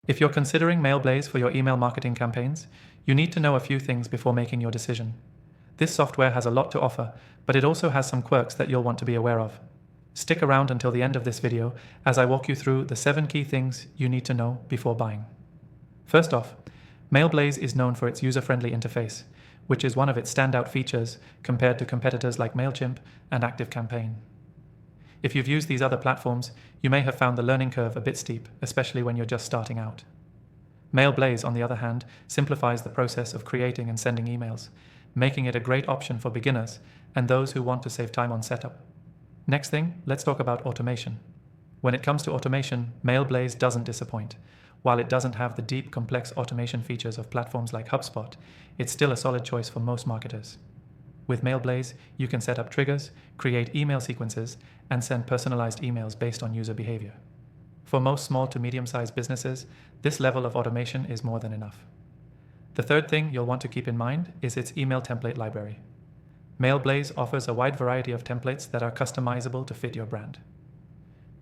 If you're considering Mailblaze for your email marketing campaigns, you need to know a few things before making your decision. This software has a lot to offer, but it also has some quirks that you'll want to be aware of. Stick around until the end of this video as I walk you through the 7 key things you need to know before buying. First off, Mailblaze is known for its user-friendly interface, which is one of its standout features compared to competitors like MailChimp and ActiveCampaign. If you've used these other platforms, you may have found the learning curve a bit steep, especially when you're just starting out. Mailblaze, on the other hand, simplifies the process of creating and sending emails, making it a great option for beginners and those who want to save time on setup. Next thing, let's talk about automation. When it comes to automation, Mailblaze doesn't disappoint. While it doesn't have the deep, complex automation features of platforms like HubSpot, it's still a solid choice for most marketers. With Mailblaze, you can set up triggers, create email sequences, and send personalized emails based on user behavior. For most small to medium-sized businesses, this level of automation is more than enough. The third thing you'll want to keep in mind is its email template library. Mailblaze offers a wide variety of templates that are customizable to fit your brand.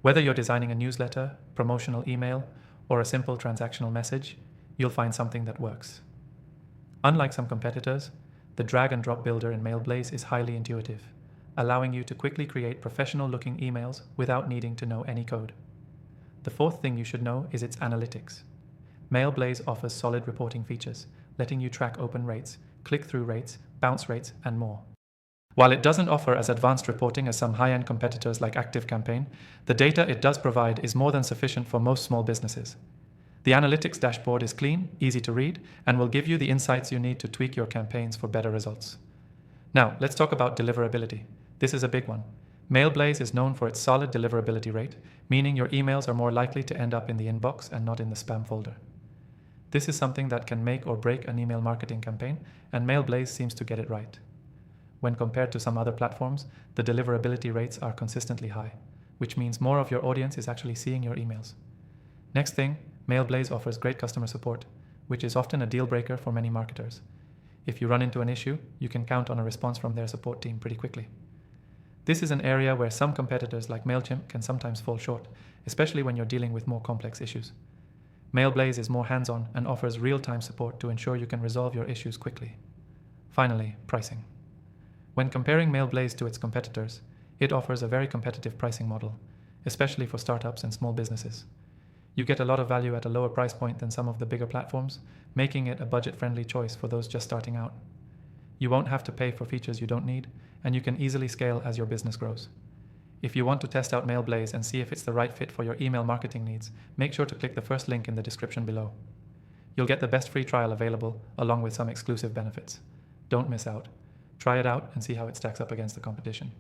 Whether you're designing a newsletter, promotional email, or a simple transactional message, you'll find something that works. Unlike some competitors, the drag-and-drop builder in Mailblaze is highly intuitive, allowing you to quickly create professional-looking emails without needing to know any code. The fourth thing you should know is its analytics. Mailblaze offers solid reporting features, letting you track open rates, click-through rates, bounce rates, and more. While it doesn't offer as advanced reporting as some high-end competitors like ActiveCampaign, the data it does provide is more than sufficient for most small businesses. The analytics dashboard is clean, easy to read, and will give you the insights you need to tweak your campaigns for better results. Now, let's talk about deliverability. This is a big one. Mailblaze is known for its solid deliverability rate, meaning your emails are more likely to end up in the inbox and not in the spam folder. This is something that can make or break an email marketing campaign, and Mailblaze seems to get it right. When compared to some other platforms, the deliverability rates are consistently high, which means more of your audience is actually seeing your emails. Next thing, Mailblaze offers great customer support, which is often a deal breaker for many marketers. If you run into an issue, you can count on a response from their support team pretty quickly. This is an area where some competitors like MailChimp can sometimes fall short, especially when you're dealing with more complex issues. Mailblaze is more hands-on and offers real-time support to ensure you can resolve your issues quickly. Finally, pricing. When comparing Mailblaze to its competitors, it offers a very competitive pricing model, especially for startups and small businesses. You get a lot of value at a lower price point than some of the bigger platforms, making it a budget-friendly choice for those just starting out. You won't have to pay for features you don't need, and you can easily scale as your business grows. If you want to test out Mailblaze and see if it's the right fit for your email marketing needs, make sure to click the first link in the description below. You'll get the best free trial available, along with some exclusive benefits. Don't miss out. Try it out and see how it stacks up against the competition.